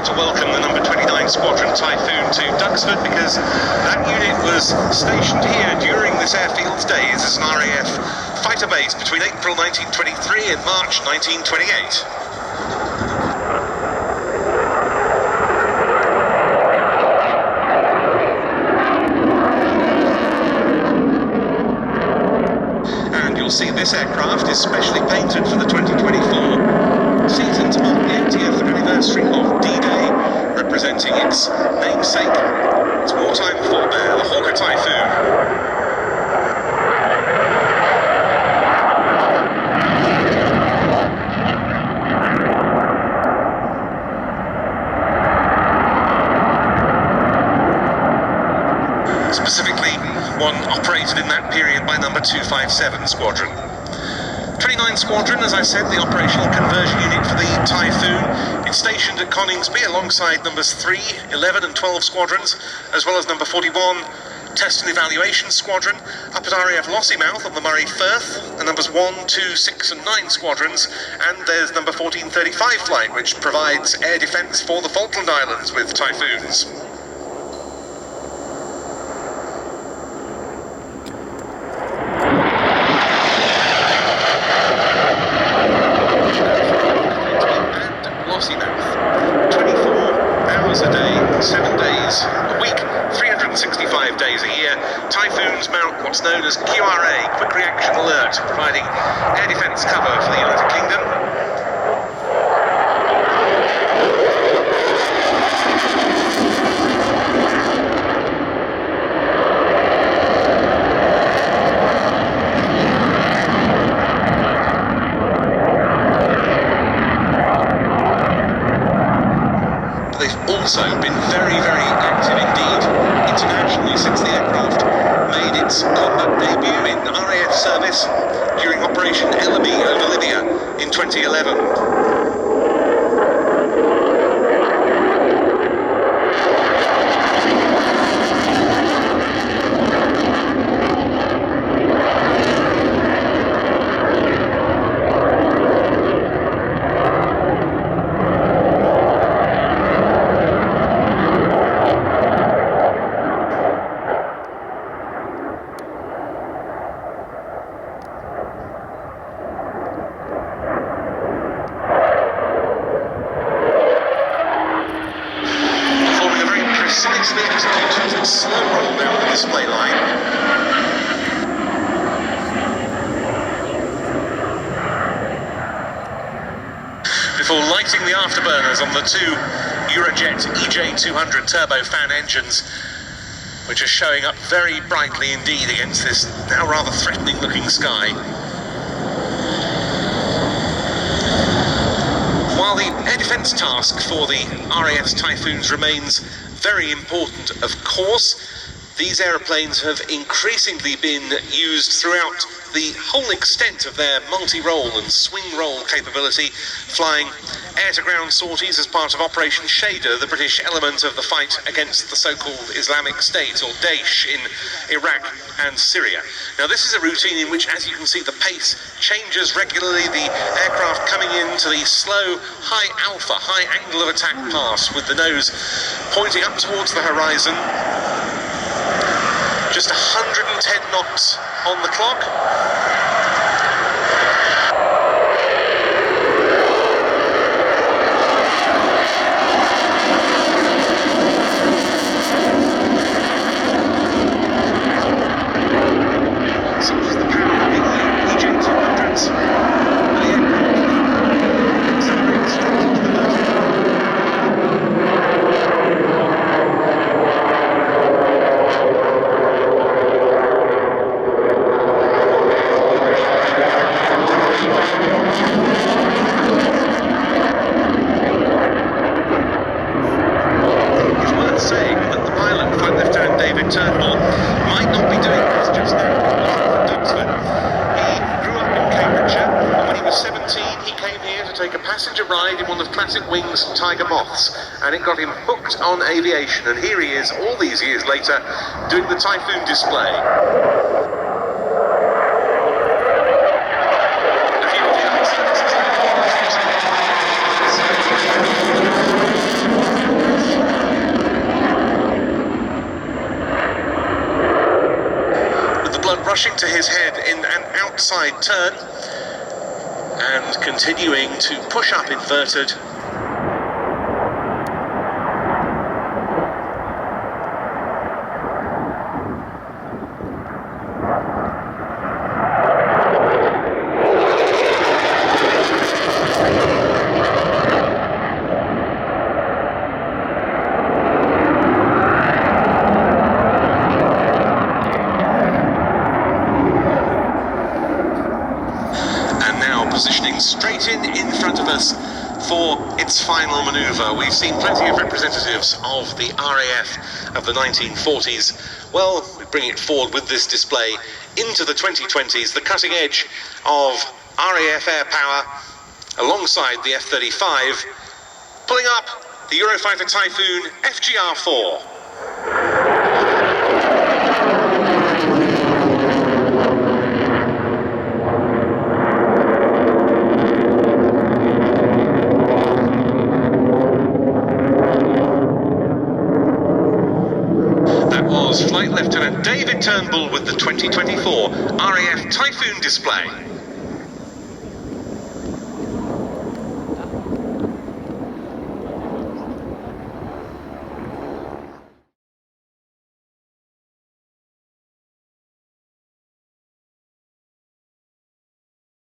like to welcome the number 29 Squadron Typhoon to Duxford, because that unit was stationed here during this airfield's days as an RAF fighter base between April 1923 and March 1928. See, this aircraft is specially painted for the 2024 season to mark the 80th anniversary of D-Day, representing its namesake, its wartime forebear, the Hawker Typhoon. Specifically, one operated in that period by number 257 Squadron. 29 Squadron, as I said, the operational conversion unit for the Typhoon. It's stationed at Coningsby alongside numbers 3, 11 and 12 Squadrons, as well as number 41 Test and Evaluation Squadron, up at RAF Lossiemouth on the Murray Firth, and numbers 1, 2, 6 and 9 Squadrons, and there's number 1435 Flight, which provides air defence for the Falkland Islands with Typhoons. Typhoons mount what's known as QRA, Quick Reaction Alert, providing air defence cover for the United Kingdom. They've also been very, very active indeed internationally since the aircraft made its combat debut in RAF service during Operation Ellamy over Libya in 2011. Precisely executed slow roll down the display line. Before lighting the afterburners on the two Eurojet EJ200 turbofan engines, which are showing up very brightly indeed against this now rather threatening looking sky. While the air defence task for the RAF Typhoons remains very important, of course, these aeroplanes have increasingly been used throughout the whole extent of their multi-role and swing-role capability, flying air-to-ground sorties as part of Operation Shader, the British element of the fight against the so-called Islamic State, or Daesh, in Iraq and Syria. Now, this is a routine in which, as you can see, the pace changes regularly, the aircraft coming into the slow, high alpha, high angle of attack pass, with the nose pointing up towards the horizon. Just 110 knots on the clock. Such is the power of the EJ200s. The aircraft accelerates straight into the vertical. Might not be doing this just now at Duxford. He grew up in Cambridgeshire, and when he was 17 he came here to take a passenger ride in one of Classic Wings' Tiger Moths, and it got him hooked on aviation, and here he is all these years later doing the Typhoon display. A few of the rushing to his head in an outside turn and continuing to push up inverted. Positioning straight in front of us for its final manoeuvre. We've seen plenty of representatives of the RAF of the 1940s. Well, we bring it forward with this display into the 2020s, the cutting edge of RAF air power alongside the F-35, pulling up the Eurofighter Typhoon FGR-4. Flight Lieutenant David Turnbull with the 2024 RAF Typhoon display.